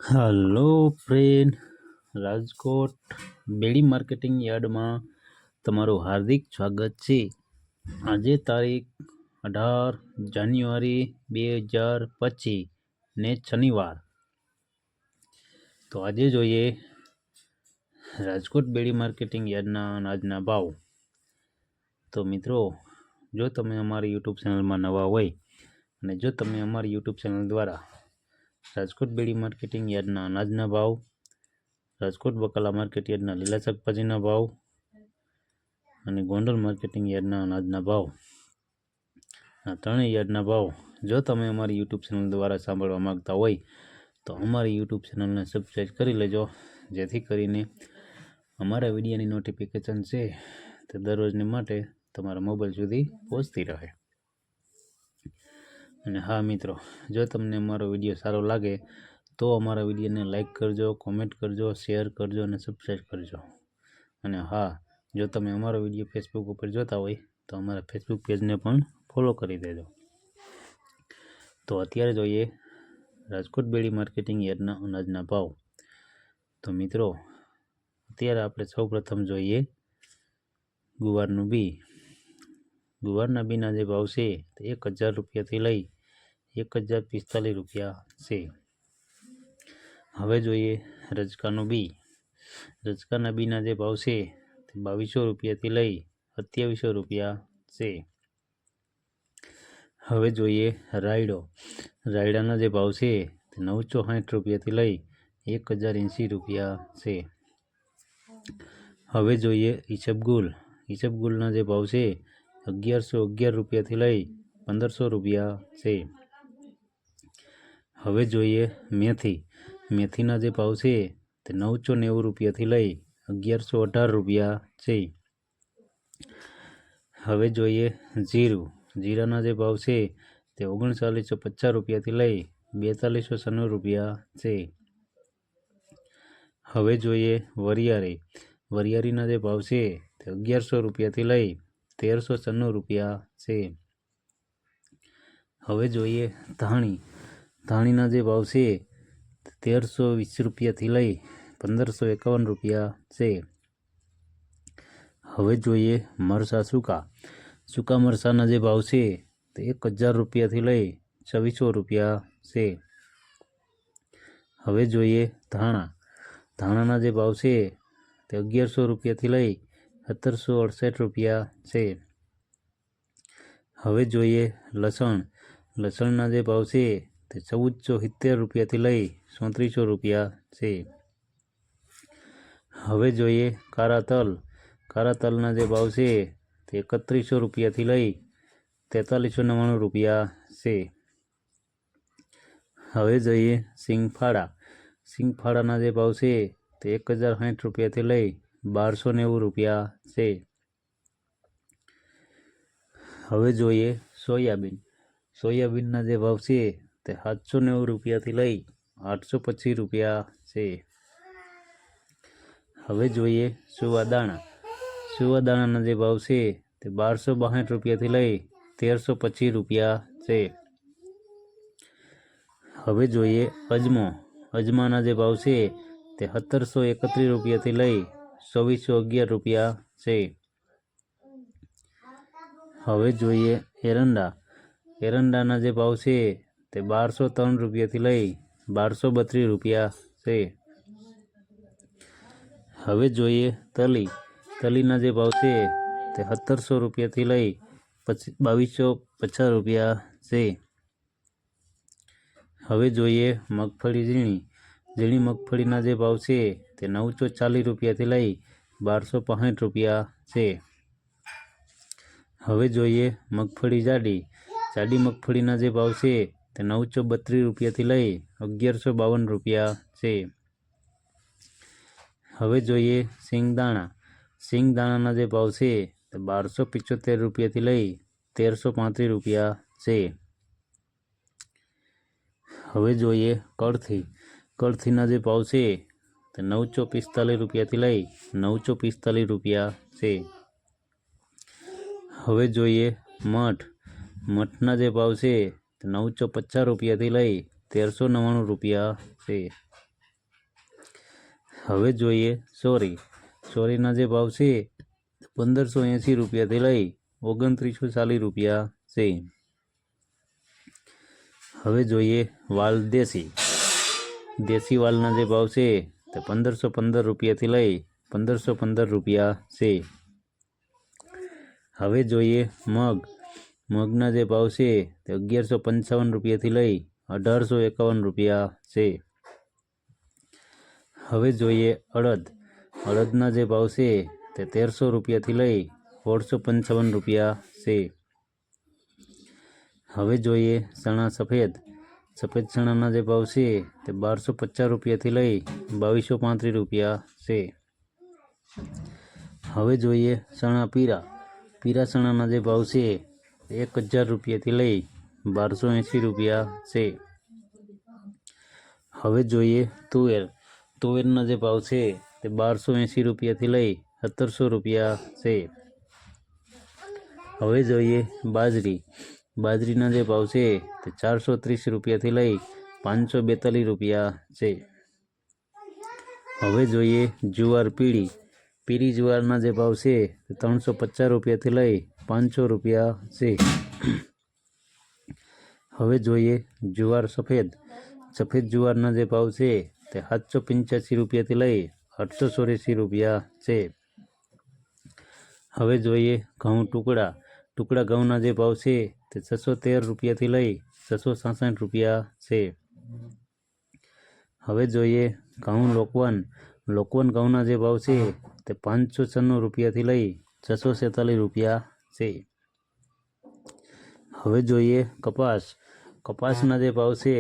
Hello friend, Rajkot બેડી marketing યાર્ડમાં તમારું હાર્દિક સ્વાગત છે. આજે તારીખ 18 જાન્યુઆરી 2025 ને શનિવાર. તો આજે જોઈએ રાજકોટ બેડી માર્કેટિંગ યાર્ડના અનાજના ભાવ. તો મિત્રો, જો તમે અમારી યુટ્યુબ ચેનલમાં નવા હોય અને જો તમે અમારી યુટ્યુબ ચેનલ દ્વારા રાજકોટ બેડી માર્કેટિંગ યાર્ડના અનાજના ભાવ, રાજકોટ બકાલા માર્કેટ યાર્ડના લીલા શાકભાજીના ભાવ અને ગોંડલ માર્કેટિંગ યાર્ડના અનાજના ભાવ, આ ત્રણેય યાર્ડના ભાવ જો તમે અમારી યુટ્યુબ ચેનલ દ્વારા સાંભળવા માગતા હોય તો અમારી યુટ્યુબ ચેનલને સબસ્ક્રાઈબ કરી લેજો, જેથી કરીને અમારા વિડીયોની નોટિફિકેશન છે તે દરરોજને માટે તમારા મોબાઈલ સુધી પહોંચતી રહે. અને હા મિત્રો, જો તમને અમારો વિડીયો સારો લાગે તો અમારા વિડીયોને લાઈક કરજો, કોમેન્ટ કરજો, શેર કરજો અને સબસ્ક્રાઈબ કરજો. અને હા, જો તમે અમારો વિડીયો ફેસબુક ઉપર જોતા હોય તો અમારા ફેસબુક પેજને પણ ફોલો કરી દેજો. તો અત્યારે જોઈએ રાજકોટ બેડી માર્કેટિંગ યાર્ડના અનાજના ભાવ. તો મિત્રો, અત્યારે આપણે સૌપ્રથમ જોઈએ ગુવારનું બી. ગુવારના બીના જે ભાવ છે તે 1000 રૂપિયાથી લઈ 1045 રૂપિયા છે. હવે જોઈએ રજકાનું બી. રજકાના બીના જે ભાવ છે તે 2200 રૂપિયાથી લઈ 2700 રૂપિયા છે. હવે જોઈએ રાયડો. રાયડાના જે ભાવ છે તે 960 રૂપિયાથી લઈ 1080 રૂપિયા છે. હવે જોઈએ ઈસબગુલ. ઈસબગુલના જે ભાવ છે 1111 રૂપિયાથી લઈ 1500 રૂપિયા છે. હવે જોઈએ મેથી. મેથીના જે ભાવ છે તે 990 રૂપિયાથી લઈ 1118 રૂપિયા છે. હવે જોઈએ જીરું. જીરાના જે ભાવ છે તે 3950 રૂપિયાથી લઈ 4296 રૂપિયા છે. હવે જોઈએ વરિયાળી. વરિયાળીના જે ભાવ છે તે 1100 રૂપિયાથી લઈ 1396 રૂપિયા છે. હવે જોઈએ ધાણી. ધાણીના જે ભાવ છે 1320 રૂપિયાથી લઈ 1551 રૂપિયા છે. હવે જોઈએ મરચાં સૂકા. સૂકા મરચાંના જે ભાવ છે તે 1000 રૂપિયાથી લઈ 2600 રૂપિયા છે. હવે જોઈએ ધાણા. ધાણાના જે ભાવ છે તે 1100 રૂપિયાથી લઈ 1768 રૂપિયા છે. હવે જોઈએ લસણ. લસણના જે ભાવ છે તે 1470 રૂપિયાથી લઈ 3400 રૂપિયા છે. હવે જોઈએ કાળા તલ. કાળા તલના જે ભાવ છે તે 3100 રૂપિયાથી લઈ 4399 રૂપિયા છે. હવે જોઈએ સિંગફાળા. સિંગફાળાના જે ભાવ છે તે 1060 રૂપિયાથી લઈ 1290 રૂપિયા છે. હવે જોઈએ સોયાબીન. સોયાબીનના જે ભાવ છે તે 790 રૂપિયાથી લઈ 825 રૂપિયા છે. હવે જોઈએ સુવાદાણા. સુવાદાણાના જે ભાવ છે તે 1262 રૂપિયાથી લઈ 1325 રૂપિયા છે. હવે જોઈએ અજમો. અજમાના જે ભાવ છે તે 1731 રૂપિયાથી લઈ 2411 રૂપિયા છે. હવે જોઈએ એરંડા. એરંડાના જે ભાવ છે તે 1203 રૂપિયાથી લઈ 1232 રૂપિયા છે. હવે જોઈએ તલી. તલીના જે ભાવ છે તે 1700 રૂપિયાથી લઈ 2250 રૂપિયા છે. હવે જોઈએ મગફળી ઝીણી. ઝીણી મગફળીના જે ભાવ છે તે 940 રૂપિયાથી લઈ 1265 રૂપિયા છે. હવે જોઈએ મગફળી જાડી. જાડી મગફળીના જે ભાવ છે તે 932 રૂપિયાથી લઈ 1152 રૂપિયા છે. હવે જોઈએ સિંગદાણા. સિંગદાણાના જે ભાવ છે તે 1275 રૂપિયાથી લઈ 1335 રૂપિયા છે. હવે જોઈએ કળથી. કળથીના જે ભાવ છે તે 945 રૂપિયાથી લઈ 945 રૂપિયા છે. હવે જોઈએ મઠ. મઠના જે ભાવ છે તે 950 રૂપિયાથી લઈ 1399 રૂપિયા છે. હવે જોઈએ સોરી. સોરીના જે ભાવ છે 1580 રૂપિયાથી લઈ 2940 રૂપિયા છે. હવે જોઈએ વાલ દેશી. દેશી વાલના જે ભાવ છે તે 1515 રૂપિયાથી લઈ 1515 રૂપિયા છે. હવે જોઈએ મગ. મગના જે ભાવ છે તે 1155 રૂપિયાથી લઈ 1851 રૂપિયા છે. હવે જોઈએ અડદ. અડદના જે ભાવ છે તે 1300 રૂપિયાથી લઈ 1655 રૂપિયા છે. હવે જોઈએ ચણા સફેદ. સફેદ ચણાના જે ભાવ છે તે 1250 રૂપિયાથી લઈ 2235 રૂપિયા છે. હવે જોઈએ ચણા પીરા. પીરા ચણાના જે ભાવ છે 1000 રૂપિયાથી લઈ 1280 રૂપિયા છે. હવે જોઈએ તુવેર. તુવેરના જે ભાવ છે તે 1280 રૂપિયાથી લઈ 1700 રૂપિયા છે. હવે જોઈએ બાજરી. બાજરીના જે ભાવ છે તે 430 રૂપિયાથી લઈ 542 રૂપિયા છે. હવે જોઈએ જુવાર પીળી. પીળી જુવારના જે ભાવ છે તે 350 રૂપિયાથી લઈ 500 રૂપિયા છે. હવે જોઈએ જુવાર સફેદ. સફેદ જુવારના જે ભાવ છે તે 785 રૂપિયાથી લઈ 884 રૂપિયા છે. હવે જોઈએ ઘઉં ટુકડા. ટુકડા ઘઉંના જે ભાવ છે તે 613 રૂપિયાથી લઈ 666 રૂપિયા છે. હવે જોઈએ ઘઉં લોકવન. લોકવન ઘઉંના જે ભાવ છે તે 596 રૂપિયાથી લઈ 646 રૂપિયા છે. હવે જોઈએ કપાસ. કપાસના જે ભાવ છે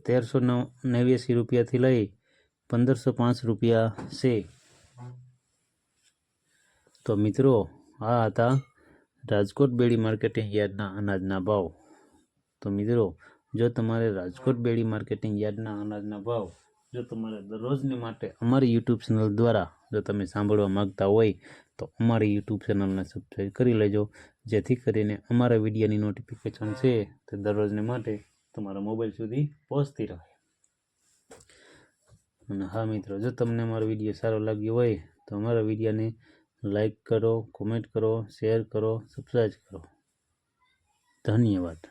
તે 1389 રૂપિયાથી લઈ 1505 રૂપિયા છે. તો મિત્રો આ હતા રાજકોટ બેડી માર્કેટિંગ યાર્ડના અનાજના ભાવ. તો મિત્રો જો તમારે રાજકોટ બેડી માર્કેટિંગ યાર્ડના અનાજના ભાવ જો તમારે દરરોજને માટે અમારી યુટ્યુબ ચેનલ દ્વારા જો તમે સાંભળવા માગતા હોય તો અમારી યુટ્યુબ ચેનલને સબસ્ક્રાઈબ કરી લેજો, જેથી કરીને અમારા વિડીયોની નોટિફિકેશન છે તે દરરોજને માટે તમારા મોબાઈલ સુધી પહોંચતી રહે. અને હા મિત્રો, જો તમને અમારો વિડીયો સારો લાગ્યો હોય તો અમારા વિડીયોને લાઈક કરો, કોમેન્ટ કરો, શેર કરો, સબસ્ક્રાઈબ કરો. ધન્યવાદ.